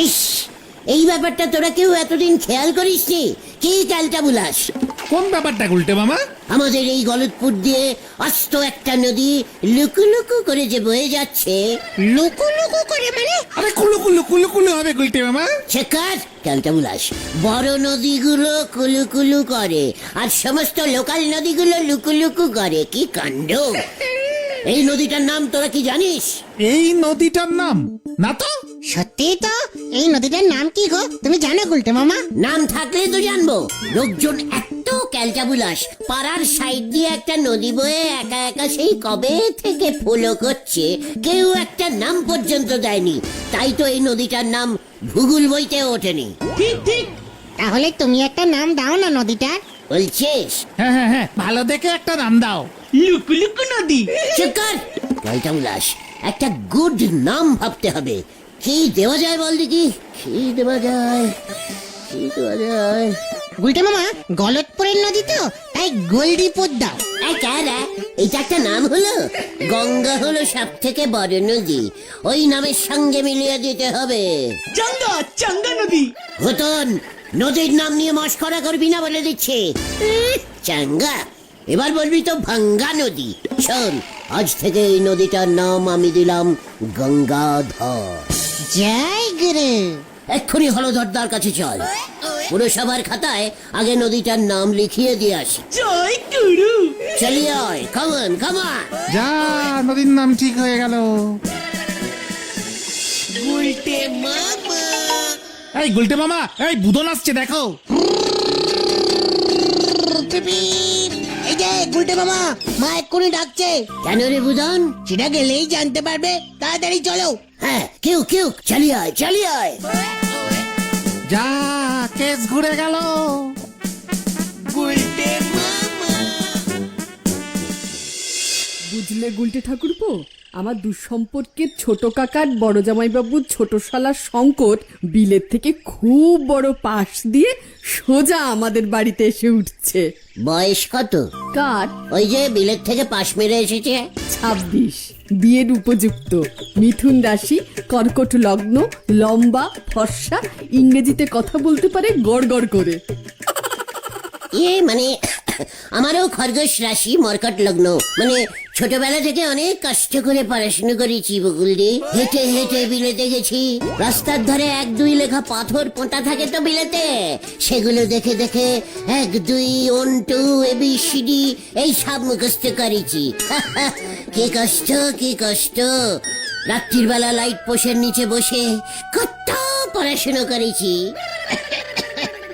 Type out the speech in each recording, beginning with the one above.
ইস, এই ব্যাপারটা তোরা কেউ এতদিন খেয়াল করিসনি? কি ক্যালটা বুলাস? কোন ব্যাপারটা গুলটে মামা? আমাদের এই গলতপুর দিয়ে অস্ত একটা নদী লুকু করে যে বয়ে যাচ্ছে। লুকু করে মানে? আরে কুলু কুলু কুলু কুলু হবে গুলটে মামা। শেখার ক্যালটা বুলাস, বড় নদীগুলো কুলু করে আর সমস্ত লোকাল নদীগুলো লুকু করে। কি কাণ্ড! এই নদীটার নাম তোরা কি জানিস? এই নদীটার নাম না তো। সত্যি তো? এই নদীটার নাম কি গো, তুমি জানো গুলটে মামা? নাম থাকলে তো জানবো। লোকজন এত ক্যালটাবুলাস, পাড়ার সাইড দিয়ে একটা নদী বয়ে একা একা সেই কবে থেকে ফলো করছে, কেউ একটা নাম পর্যন্ত দেয়নি। তাই তো এই নদীটার নাম ভূগোল বইতে ওঠেনি। তাহলে তুমি একটা নাম দাও না নদীটার। বলছিস? হ্যাঁ হ্যাঁ হ্যাঁ, ভালো দেখে একটা নাম দাও। লুকু লুকু নদী। চুকার ক্যালটাবুলাস, একটা গুড নাম ভাবতে হবে। কি দেওয়া যায় বল দেখি? কি দেওয়া যায়? গুলটে মামা, গলতপুরের নদী তো, তাই গোলদিপুর দাও। এটা একটা নাম হলো? গঙ্গা হলো সব থেকে বড় নদী, ওই নামের সঙ্গে মিলিয়ে দিতে হবে। চাঙ্গা নদী। হতন, নদীর নাম নিয়ে মস্করা করবি না বলে দিচ্ছে। চাঙ্গা? এবার বলবি তো ভাঙ্গা নদী। শোন, আজ থেকে এই নদীটার নাম আমি দিলাম গঙ্গাধর। জয় গুরু। এক্ষুনি হলধরদার কাছে চল, পুরসভার খাতায় আগে নদীটার নাম লিখিয়ে দিয়ে আসি। জয় গুরু। চলিয়ে আয়, কামান কামান। যা, নদীর নাম ঠিক হয়ে গেল। গুলটে মামা। এই গুলটে মামা, এই বুদন আসছে দেখো। এই যে গুলটে মামা, মা এক্ষুনি ডাকছে। কেন রে বুদন? সেটা গেলেই জানতে পারবে, তাড়াতাড়ি চলো। হ্যাঁ, কেউ চালিয়ে আয়। যা, কেস ঘুরে গেল। গুলটে মামা। বুঝলে গুলটে ঠাকুরপো, আমার দুঃসম্পর্কের ছোট কাকার বড় জামাইবাবুর ছোট শালার সংকট বিলেত থেকে খুব বড় পাশ দিয়ে সোজা আমাদের বাড়িতে এসে উঠছে। বয়স কত? কার? ওই যে বিলেত থেকে পাশ মেরে এসেছে। 26, বিয়ের উপযুক্ত, মিথুন রাশি, কর্কট লগ্ন, লম্বা, ফর্সা, ইংরেজিতে কথা বলতে পারে গড় করে। মানে আমারও খরগোশ রাশি, মরকট লগ্ন। মানে ছোটবেলা থেকে অনেক কষ্ট করে পড়াশুনো করেছি বকুলদি। হেঁটে বিলেতে গেছি। রাস্তার ধারে 1-2 লেখা পাথর পোঁতা থাকে তো বিলেতে, সেগুলো দেখে 1 2 1 2 ABCD এই সব মুখস্থ করেছি। কি কষ্ট! রাত্রির বেলা লাইট পোষের নিচে বসে কত পড়াশুনো করেছি।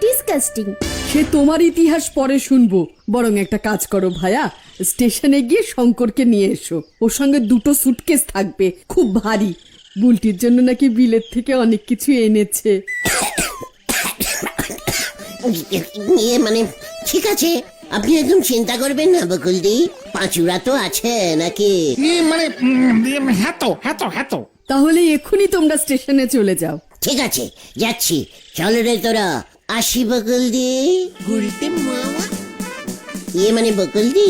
ডিসকাস্টিং। সে তোমার ইতিহাস পরে শুনবো। বরং একটা কাজ করো ভায়া, স্টেশনে গিয়ে শঙ্করকে নিয়ে এসো। ওর সঙ্গে 2টো সুটকেস থাকবে, খুব ভারী। বুলটির জন্য নাকি বিলেত থেকে অনেক কিছু এনেছে। মানে ঠিক আছে, আপনি একদম চিন্তা করবেন না বকুলদি। পাঁচুরা তো আছে নাকি? মানে হ্যাঁ তো। তাহলে এক্ষুনি তোমরা স্টেশনে চলে যাও। ঠিক আছে, যাচ্ছি। চল রে তোরা, আসি বকুলদি। গুলটে মামা। মানে বকুলদি,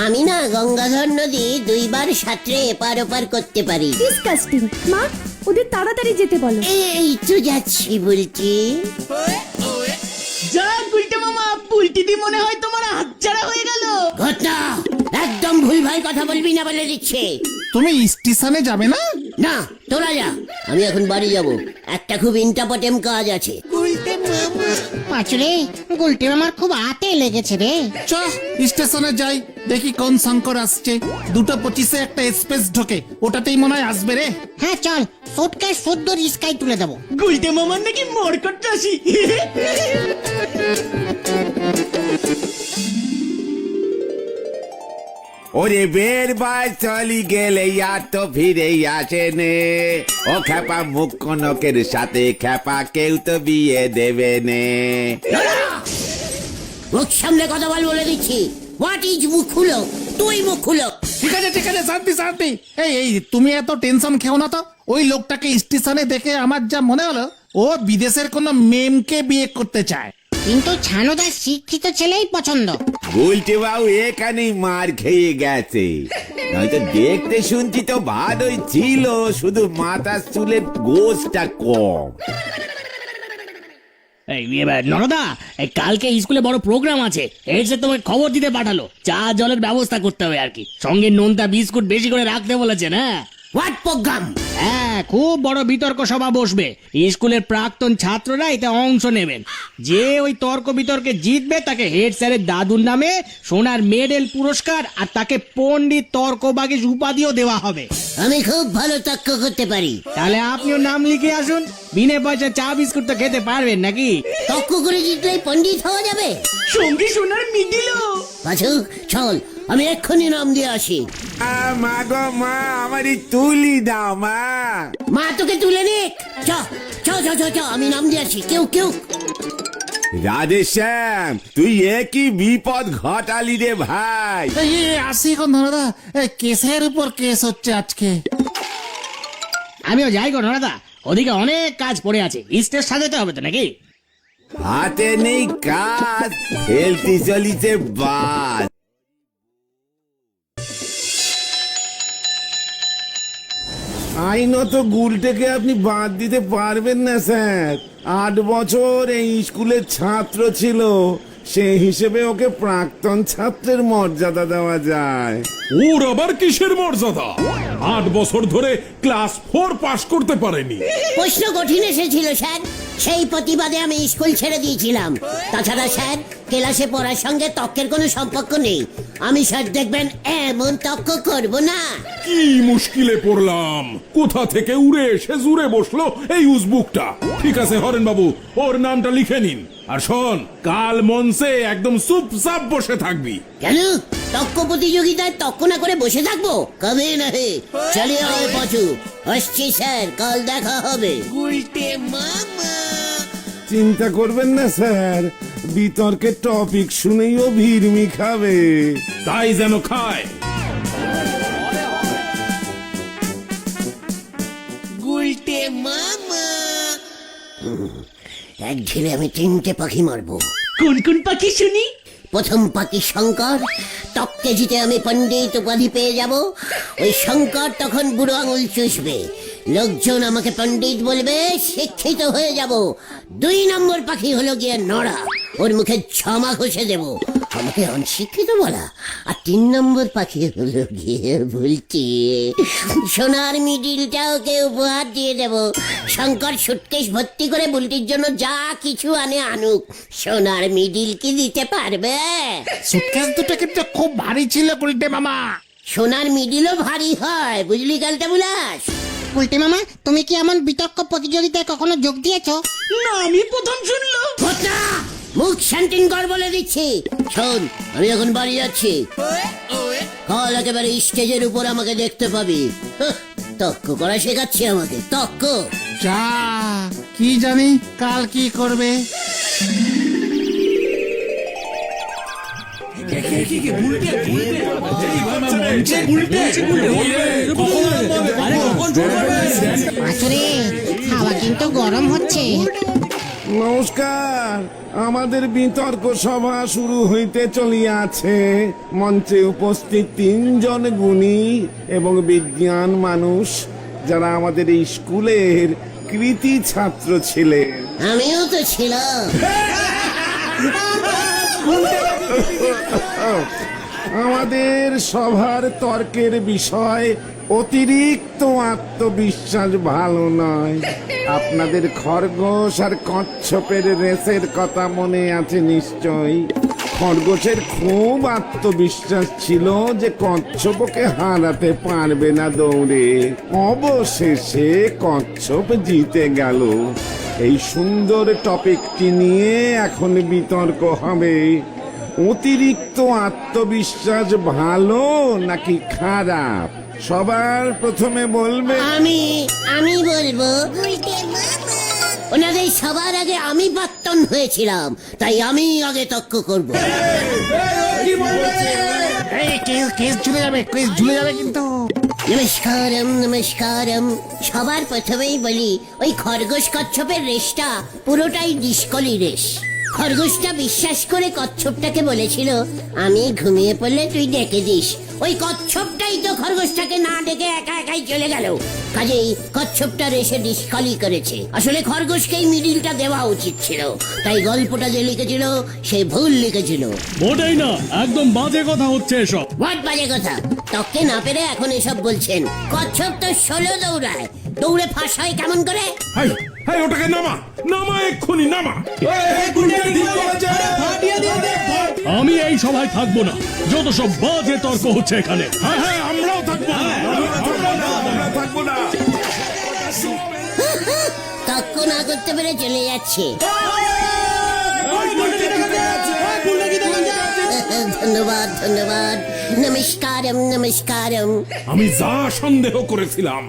আমি না গঙ্গাধর নদী 2 বার সাঁতরে এপার ওপার করতে পারি। ডিসকাস্টিং। মা, ওদের তাড়াতাড়ি যেতে বলো। এই তো যাচ্ছি বলছি। যা গুলটে মামা, পুলটিদি মনে হয় তোমার হাতছাড়া হয়ে গেল। ঘটনা একদম ভুলভাল কথা বলবি না বলে দিচ্ছে। তুমি স্টেশনে যাবে না? না, তোরা যা, আমি এখন বাড়ি যাব। একটা খুব ইম্পর্টেন্ট কাজ আছে। গুলটে মামা। পাঁচরে, গুলটে মামার খুব হাতে লেগেছে রে। চ, স্টেশনে যাই, দেখি কোন শঙ্কর আসছে। 2:25 একটা এক্সপ্রেস ঢোকে, ওটাতেই মনে হয় আসবে রে। হ্যাঁ চল, সুটকেস শুদ্ধ রিস্কায় তুলে দেবো। গুলটে মামার নাকি মরকট রাশি। ওরে বেরবার চলি গেলে আর তো ফিরে আসে নে। ও খ্যাপা মুখ কনকের সাথে খ্যাপা কেউ তো বিয়ে দেবে নে। মুখ সামনে কথা বলে দিচ্ছি। হোয়াট ইজ মুখ খুলো? তুই মুখ খুলো। ঠিক আছে শান্তি। এই তুমি এত টেনশন খেও না তো। ওই লোকটাকে স্টেশনে দেখে আমার যা মনে হলো, ও বিদেশের কোনো মেমকে বিয়ে করতে চায়। কিন্তু ছানুদার শিক্ষিত ছেলেই পছন্দ। গুলটে বাবু এখানেই মার খেয়ে গেছে, নয়তো দেখতে শুনছি তো ভালোই ছিল, শুধু মাথার চুলের গোছটা কম। এই নরদা, এই কালকে স্কুলে বড় প্রোগ্রাম আছে, হেড স্যার তোমাকে খবর দিতে পাঠালো, চা জলের ব্যবস্থা করতে হবে আর কি, সঙ্গে নোনতা বিস্কুট বেশি করে রাখতে বলেছেন। What programme? হ্যাঁ, খুব বড় বিতর্ক সভা বসবে, স্কুলের প্রাক্তন ছাত্ররা এতে অংশ নেবেন। যে ওই তর্ক বিতর্কে জিতবে তাকে হেড স্যারের দাদুর নামে সোনার মেডেল পুরস্কার আর তাকে পণ্ডিত তর্কবাগীশ উপাধিও দেওয়া হবে। আমি খুব ভালো তর্ক করতে পারি। তাহলে আপনিও নাম লিখে আসুন, বিনে পয়সা চা বিস্কুট তো খেতে পারবেন নাকি? তর্ক করে জিতলেই পণ্ডিত হওয়া যাবে? সঙ্গে সোনার মিডিলও। পাঁচু চল, আমি এক্ষুনি নাম দিয়ে আসি। মা গো মা, আমারই তুলি দাও মা। মা তোকে তুলে নিক। চ চ চ চ চ, আমি নাম দিয়ে আসি। কেউ কেউ রাধেশ্যাম, তুই একই বিপদ ঘটালি রে ভাই। এই আসি এখন ধরদা, কেসের উপর কেস হচ্ছে আজকে। আমিও যাই গো নরদা, ওদিকে অনেক কাজ পড়ে আছে, স্টেজ সাজাতে হবে তো নাকি? হাতে নেই কাজ, হেলতে চলিছে বাস। আইনত গুলটেকে আপনি বাদ দিতে পারবেন না স্যার। 8 বছর এই স্কুলের ছাত্র ছিল, সেই হিসেবে ওকে প্রাক্তন ছাত্রের মর্যাদা দেওয়া যায়। ওর আবার কিসের মর্যাদা? 8 বছর ধরে ক্লাস 4 পাশ করতে পারেনি। প্রশ্ন কঠিন এসেছিল স্যার, সেই প্রতিবাদে আমি স্কুল ছেড়ে দিয়েছিলাম। তাছাড়া স্যার, ক্লাসে পড়ার সঙ্গে তর্কের কোনো সম্পর্ক নেই। আমি স্যার দেখবেন এমন তর্ক করব না। কি মুশকিলে পড়লাম, কোথা থেকে উড়ে এসে জুড়ে বসলো এই উজবুকটা। ঠিক আছে হরেন বাবু, ওর নামটা লিখে নিন। আর শোন, কাল মঞ্চে একদম চুপচাপ বসে থাকবি। কেন তর্ক প্রতিযোগিতায় তর্ক না করে বসে থাকবো? কবে না হে, চলে আয় পাঁচু। আসছি স্যার, কাল দেখা হবে। চিন্তা করবেন না স্যার, বিতর্কের টপিক শুনেই ও ভিড়মি খাবে। তাই যেন খায়। এক ঢিলে আমি 3টে পাখি মারবো। কোন কোন পাখি শুনি? প্রথম পাখি শঙ্কর, তককে জিতে আমি পণ্ডিত উপাধি পেয়ে যাব। ওই শঙ্কর তখন বুড়ো আঙুল চুষবে, লোকজন আমাকে পণ্ডিত বলবে, শিক্ষিত হয়ে যাব। 2 নম্বর পাখি হলো গিয়ে নড়া, ওর মুখে ঝামা ঘষে দেব, আমাকে অনশিক্ষিত বলা। আর 3 নম্বর পাখি হলো গিয়ে বুলটি, সোনার মিডিলটা ওকে উপহার দিয়ে দেব। শঙ্কর সুটকেস ভর্তি করে বুলটির জন্য যা কিছু আনুক। সোনার মিডিল কি দিতে পারবে? সুটকেস দুটো কিন্তু খুব ভারী ছিল গুলটে মামা। সোনার মিডিলও ভারী হয়, বুঝলি কালটা বুলাস? উল্টে মামা, তুমি কি এমন বিতর্ক প্রতিযোগিতায় কখনো যোগ দিয়েছো? না, আমি প্রথম শুনলো। ঘটনা, মুখ শান্তিন কর বলে দিচ্ছি। শোন, আমি এখন বাড়ি যাচ্ছি, কাল একেবারে স্টেজের উপর আমাকে দেখতে পাবি। তক্ক করা শেখাচ্ছি আমাকে, তক্ক। যা, কি জানি কাল কি করবে। আসলে হাওয়া কিন্তু গরম হচ্ছে। নমস্কার, আমাদের বিতর্ক সভা শুরু হইতে চলিয়াছে। মঞ্চে উপস্থিত 3 জন গুণী এবং বিজ্ঞান মানুষ, যারা আমাদের এই স্কুলের কৃতি ছাত্র ছিলেন। আমিও তো ছিলাম। আমাদের সভার তর্কের বিষয় অতিরিক্ত আত্মবিশ্বাস ভালো নয়। আপনাদের খরগোশ আর কচ্ছপের রেসের কথা মনে আছে নিশ্চয়ই। খরগোশের খুব আত্মবিশ্বাস ছিল যে কচ্ছপ ওকে হারাতে পারবে না দৌড়ে। অবশেষে কচ্ছপ জিতে গেল। এই সুন্দর টপিকটি নিয়ে এখন বিতর্ক হবে। অতিরিক্ত আত্মবিশ্বাস ভালো নাকি খারাপ? সবার প্রথমে বলবে। আমি বলবো, ওনাদের সবার আগে আমি প্রাক্তন হয়েছিলাম, তাই আমি আগে তর্ক করব। কেস ঝুলে যাবে, কেস ঝুলে যাবে কিন্তু। নমস্কারম নমস্কারম। সবার প্রথমেই বলি, ওই খরগোশ কচ্ছপের রেসটা পুরোটাই ডিসকলি রেস। খরগোশটা বিশ্বাস করে কচ্ছপটাকে বলেছিল আমি ঘুমিয়ে পড়লে তুই ডেকে দিস। ওই কচ্ছপটাই তো খরগোশটাকে না ডেকে একা একাই চলে গেল। কাজেই কচ্ছপটার এসে ডিসকালি করেছে। আসলে খরগোশকেই মিডিলটা দেওয়া উচিত ছিল। তাই গল্পটা যে লিখেছিল সে ভুল লিখেছিল। মোটেই না, একদম বাজে কথা হচ্ছে এসব। হোয়াট বাজে কথা? তককে না পেরে এখন এসব বলছেন? কচ্ছপ তো 16 দৌড়ায়, দৌড়ে ফাঁস হয় কেমন করে? হাই হাই, ওটাকে নামা নামা, এক্ষুনি নামা। আমি এই সভায় থাকবো না, যত সব বাজে তর্ক হচ্ছে এখানে। হ্যাঁ হ্যাঁ, আমরাও থাকবো না, আমরা থাকবো না। তক্ক না করতে পেরে চলে যাচ্ছে। ধন্যবাদ ধন্যবাদ, নমস্কারম নমস্কারম। আমি যা সন্দেহ করেছিলাম।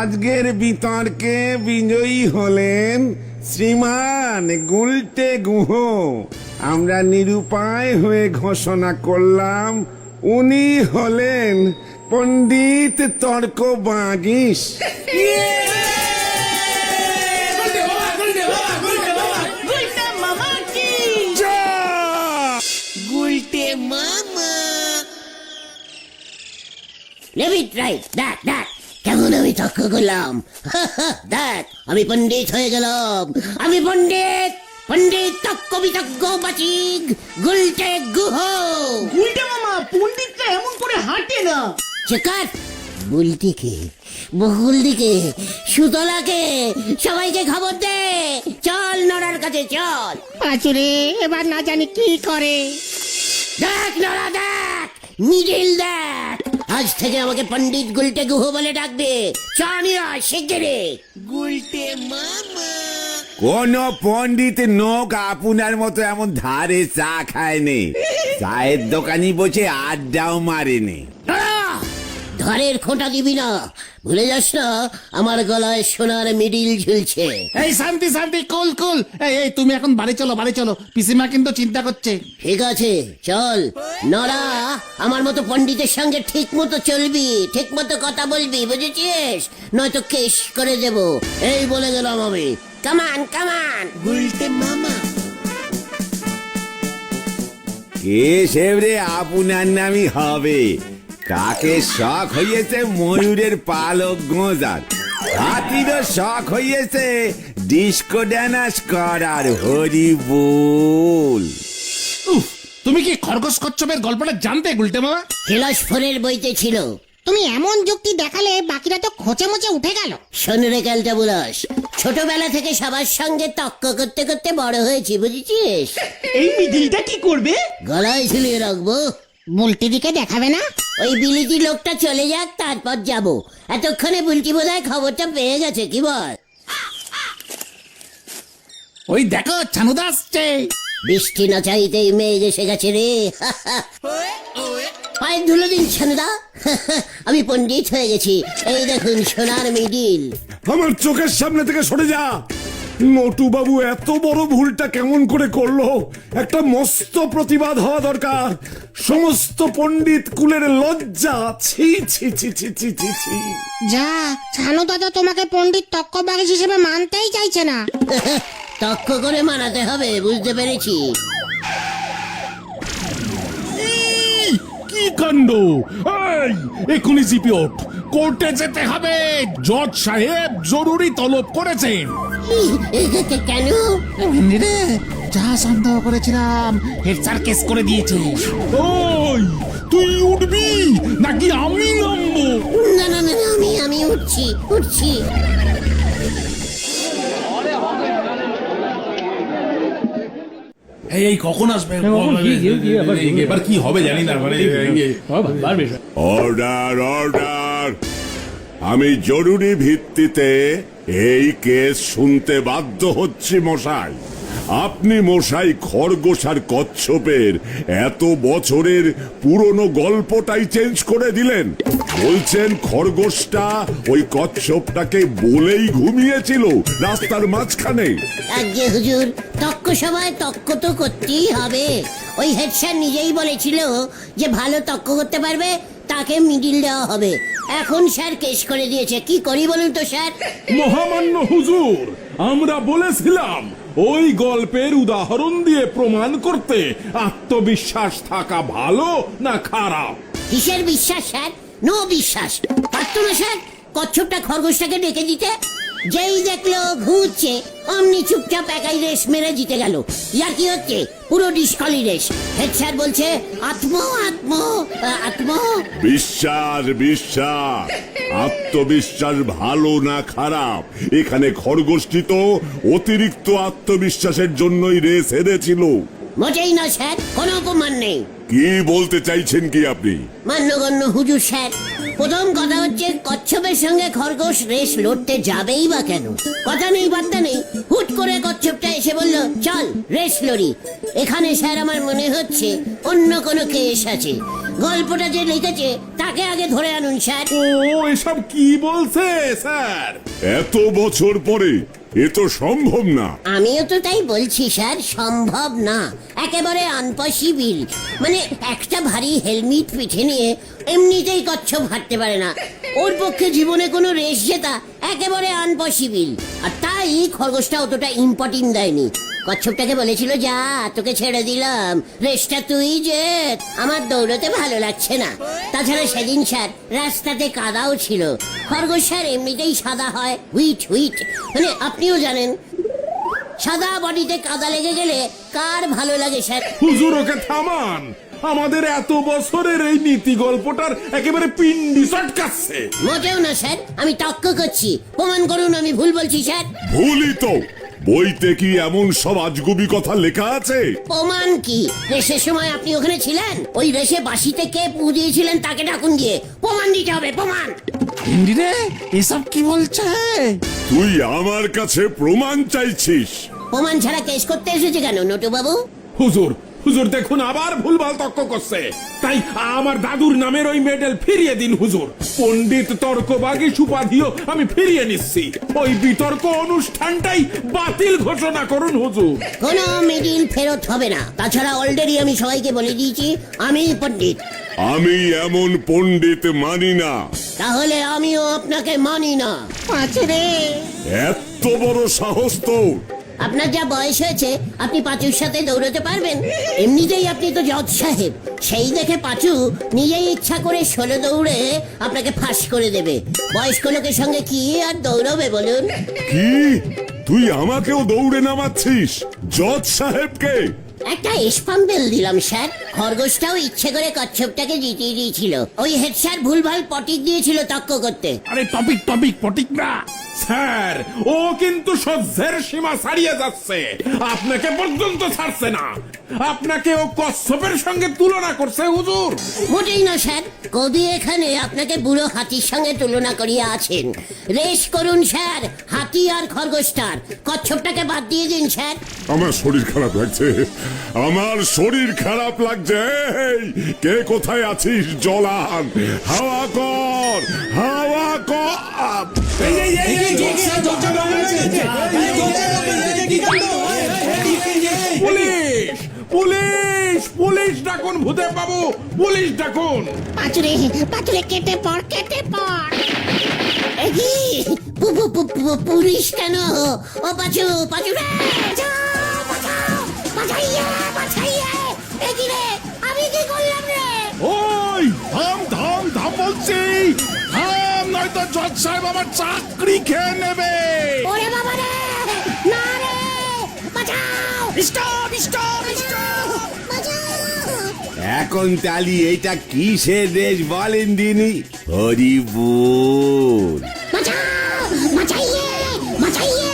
আজকের বিতর্কে বিজয়ী হলেন শ্রীমান গুলটে গুহ। আমরা নিরুপায় হয়ে ঘোষণা করলাম উনি হলেন পণ্ডিত তর্ক বাগিস। গুলটা মামা কি? লেভিট রাইট, দেখ দেখ কেমন আমি তর্ক করলাম। দেখ আমি পণ্ডিত হয়ে গেলাম। আমি পণ্ডিত, পণ্ডিত তক্ক বিতজ্ঞ বাচিক গুলটে গুহ। গুলটা মামা, পণ্ডিতটা এমন করে হাঁটে না। চেকার বুলটিকে, বহুলদিকে, সুতলাকে, সবাইকে খবর দে। চল নড়ার কাছে চল। পাঁচুরে এবার না জানি কি করে। দেখ নড়া দেখ, মিডিল দেখ। আজ থেকে আমাকে পণ্ডিত গুলটে গুহ বলে ডাকবে। চানিয়া শিগগিরি। কোন পণ্ডিত নোক আপনার মতো এমন ধারে চা খায়নি, চায়ের দোকানি বসে আড্ডাও মারেনি। নড়া! ধরের খোঁটা দিবি না, ভুলে যাস না আমার গলায় সোনার মিডিল ঝুলছে। এই শান্তি শান্তি, কুল কুল। এই তুমি এখন বাড়ি চলো, বাড়ি চলো, পিসিমা কিন্তু চিন্তা করছে। ঠিক আছে চল। নড়া, আমার মতো পণ্ডিতের সঙ্গে ঠিক মতো চলবি, ঠিক মতো কথা বলবি, বুঝেছিস? নয়তো কেস করে দেব। এই বলে গেলাম আমি। কামান কামান। কে সেবরে আপনার নামই হবে। কাকে শখ হইয়েছে ময়ূরের পালক গোঁজার, হাতিরও শখ হইয়েছে ডিস্কো ড্যান্স করার। হরি বল। উফ, তুমি কি খরগোশ কচ্ছপের গল্পটা জানতে গুলটে মামা? ফিলসফরের বইতে ছিল। তুমি এমন যুক্তি দেখালে বাকিরা তো খোঁচে মোচে উঠে গেল। শোন রে ক্যালটা বুলাস, ছোটবেলা থেকে সবার সঙ্গে তক্ক করতে করতে বড় হয়েছি, বুঝেছিস? এই মিডিলটা কি করবে? গলায় ঝুলিয়ে রাখবো। বুলটি দিকে দেখাবে না? ওই বিলিতি লোকটা চলে যাক, তারপর যাব। এতক্ষণে বুলটি বোধহয় খবরটা পেয়ে গেছে, কি বল? ওই দেখো ছানুদা আসছে। বৃষ্টি না চাইতেই মেঘ এসে গেছে রে। পায়ের ধুলো দিন ছানুদা। আমি পণ্ডিত হয়ে গেছি। এই দেখুন সোনার মিডিল। আমার চোখের সামনে থেকে সরে যা। নটু বাবু এত বড় ভুলটা কেমন করে করলো? একটা মস্ত প্রতিবাদ হওয়া দরকার। সমস্ত পণ্ডিত কুলের লজ্জা। ছি ছি ছি ছি ছি ছি ছি। যা, ছানু দাদা তোমাকে পণ্ডিত তক্ক বাগিস হিসেবে মানতেই চাইছে না। তক্ক করে মানাতে হবে, বুঝতে পেরেছি। কি কাণ্ড! এই, এক্ষুনি জিপি ওঠ, কোর্টে যেতে হবে। জজ সাহেব জরুরি তলব করেছেন। কেন? রে, যা সন্দেহ করেছিলাম হেড স্যার কেস করে দিয়েছে। ওই, তুই উঠবি নাকি আমি নামবো? না না না, আমি উঠছি উঠছি। এই কখন আসবে? এবার কি হবে জানি না। অর্ডার অর্ডার, আমি জরুরি ভিত্তিতে এই কেস শুনতে বাধ্য হচ্ছি মশাই। আপনি মশাই খরগোশ আর কচ্ছপের এত বছরের পুরনো গল্পটাই চেঞ্জ করে দিলেন। বলছেন খরগোশটা ওই কচ্ছপটাকে বলেই ঘুমিয়েছিল রাস্তার মাঝখানে। আজ্ঞে হুজুর, তক্ক সভায় তক্ক তো করতেই হবে। ওই হেড স্যার নিজেই বলেছিল যে ভালো তক্ক করতে পারবে তাকে মিডিল দেওয়া হবে। এখন স্যার কেস করে দিয়েছে, কি করি বলুন তো স্যার? মহামান্য হুজুর, আমরা বলেছিলাম ওই গল্পের উদাহরণ দিয়ে প্রমাণ করতে আত্মবিশ্বাস থাকা ভালো না খারাপ? কিসের বিশ্বাস স্যার? নো বিশ্বাস। পারতো না স্যার কচ্ছপটা খরগোশটাকে ডেকে দিতে? যেই দেখলো ঘুরছে অমনি চুপচাপ একাই রেস মেরে জিতে গেল। ইয়ার কি হচ্ছে? পুরো ডিসকলি রেস। হেড স্যার বলছে আত্ম আত্ম আত্ম। বিশ্বাস বিশ্বাস আত্মবিশ্বাস ভালো না খারাপ? এখানে খরগোশটি তো অতিরিক্ত আত্মবিশ্বাসের জন্যই রেস হেরেছিল। মোটেই না স্যার, কোনো অপমান নেই। কি বলতে চাইছেন কি আপনি? মান্যগণ্য হুজুর স্যার, প্রথম কথা হচ্ছে কচ্ছপের সঙ্গে খরগোশ রেস লড়তে যাবেই বা কেন? কথা নেই বার্তা নেই, হুট করে কচ্ছপটা এসে বলল চল রেস লড়ি। এখানে স্যার আমার মনে হচ্ছে অন্য কোনো কেস আছে। গল্পটা যে লিখেছে তাকে আগে ধরে আনুন স্যার। ও এসব কি বলছে স্যার? এত বছর পরে এ তো সম্ভব না। আমিও তো তাই বলছি স্যার, সম্ভব না, একেবারে আনপসিবল। মানে একটা ভারী হেলমেট পিঠে নিয়ে এমনিতেই কচ্ছপ হাঁটতে পারে না, ওর পক্ষে জীবনে কোনো রেস জেতা একেবারে আনপসিবল। আর তাই খরগোশটা অতটা ইম্পর্টেন্ট দেয়নি। কচ্ছপটাকে বলেছিল যা তোকে ছেড়ে দিলাম, রেসটা তুই জেত, আমার দৌড়তে ভালো লাগছে না। তাছাড়া সেদিন স্যার রাস্তাতে কাদাও ছিল। খরগোশ স্যার এমনিতেই সাদা হয়, হুইট হুইট, মানে আপনিও জানেন সাদা বডিতে কাদা লেগে গেলে কার ভালো লাগে স্যার? হুজুর ওকে থামান, আমাদের এত বছরের এই নীতি গল্পটার একেবারে পিন্ডি চটকাচ্ছে। মোটেও না স্যার, আমি তক্ক করছি, প্রমাণ করুন আমি ভুল বলছি স্যার। ভুলই তো, বইতে কি এমন সব আজগুবি কথা লেখা আছে? প্রমাণ কি? রেসের সময় আপনি ওখানে ছিলেন, ওই রেসে বাঁশিতে কে পু দিয়েছিলেন তাকে ডাকুন গিয়ে, প্রমাণ দিতে হবে, প্রমাণ। হিন্দি রে এসব কি বলছে? তুই আমার কাছে প্রমাণ চাইছিস? প্রমাণ ছাড়া কেস করতে এসেছে কেন নটু বাবু? হুজুর হুজুর দেখুন আবার ভুলভাল তর্ক করছে। তাই আমার দাদুর নামের ওই মেডেল ফিরিয়ে দিন হুজুর। পণ্ডিত তর্কবাগী সুপাধিও আমি ফিরিয়ে নিচ্ছি। ওই বিতর্ক অনুষ্ঠানটাই বাতিল ঘোষণা করুন হুজুর। কোনো মেডেল ফেরত হবে না। তাছাড়া অলরেডি আমি সবাইকে বলে দিয়েছি আমি পণ্ডিত। আমি এমন পণ্ডিত মানি না। তাহলে আমিও আপনাকে মানি না। এত বড় সাহস তোর! আপনার যা বয়স হয়েছে আপনি পাঁচুর সাথে দৌড়তে পারবেন? এমনিতেই আপনি তো জজ সাহেব, সেই দেখে পাঁচু নিজেই ইচ্ছা করে 16 দৌড়ে আপনাকে ফাঁস করে দেবে। বয়স্ক লোকের সঙ্গে কি আর দৌড়বে বলুন? কি তুই আমাকেও দৌড়ে নামাচ্ছিস? জজ সাহেবকে? একটা স্পাম্পেল দিলাম স্যার। খরগোশটাও ইচ্ছে করে কচ্ছপটাকে জিতিয়ে দিয়েছিল। ওই হেড স্যার ভুলভাল পটিক দিয়েছিল তক্ক করতে। আরে টপিক টপিক পটিক না স্যার, ও কিন্তু সহ্যের সীমা ছাড়িয়ে যাচ্ছে, আপনাকে পর্যন্ত ছাড়ছে না। আপনাকে ও কচ্ছপের সঙ্গে তুলনা করছে হুজুর। মোটেই না স্যার, কবি এখানে আপনাকে বুড়ো হাতির সঙ্গে তুলনা করিয়া আছেন। রেস করুন স্যার, হাতি আর খরগোশটার, কচ্ছপটাকে বাদ দিয়ে দিন স্যার। আমার শরীর খারাপ লাগছে, আমার শরীর খারাপ লাগছে। এই, কে কোথায় আছিস? জলান, হাওয়া কর, হাওয়া কর। পুলিশ পুলিশ পুলিশ ডাকুন, ভূতে বাবু পুলিশ ডাকুন। পাঁচুরে পাঁচুরে কেটে পড়, কেটে পড়। এ কি? পুলিশ কেন? ও পাঁচু, পাঁচু রে! আমি কি করলাম রে? ওই থাম থাম থাম বলছি, থাম, নয়তো জজ সাহেব আমার চাকরি খেয়ে নেবে। ওরে বাবা রে! না রে! বাঁচাও! Stop stop stop! বাঁচাও! এখন তালি এইটা কিসের দেশ বলেন দিনি? হরিবুল। বাঁচাও! বাঁচাইয়ে! বাঁচাইয়ে!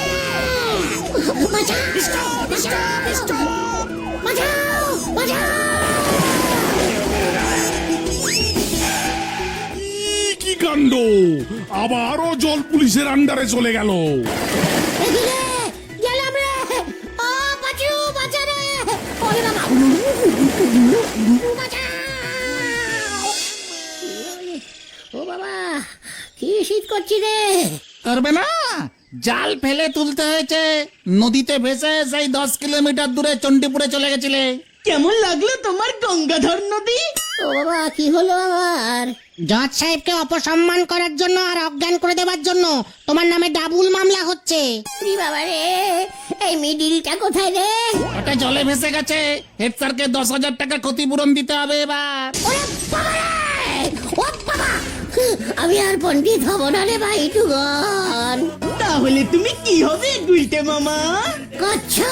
বাঁচাও! Stop stop stop! বাঁচাও! বাঁচাও! কি কাণ্ড, আবারও জল পুলিশের আন্ডারে চলে গেল। এদিকে! গেলাম রে! ও পাঁচু, বাঁচা রে! ওরে বাবা! বাঁচাও! ও বাবা, কি শীত করছি রে! করবে না, জাল ফেলে তুলতে হয়েছে। নদীতে ভেসে সেই 10 কিলোমিটার দূরে চণ্ডীপুরে চলে গেছিলে। কেমন লাগলো তোমার গঙ্গাধর নদী? ও বাবা, কি হলো আমার? জজ সাহেবকে অপসম্মান করার জন্য আর অজ্ঞান করে দেওয়ার জন্য তোমার নামে ডাবল মামলা হচ্ছে। বাবা রে, ওই মিডিলটা কোথায় রে? ওটা জলে ভেসে গেছে। হেড স্যারকে 10,000 টাকা ক্ষতিপূরণ দিতে হবে এবার। ওরে বাবা রে! ও বাবা! আমি আর পণ্ডিত হব না রে ভাই টুগন। তাহলে তুমি কি হবে গুলটে মামা? কচ্ছপ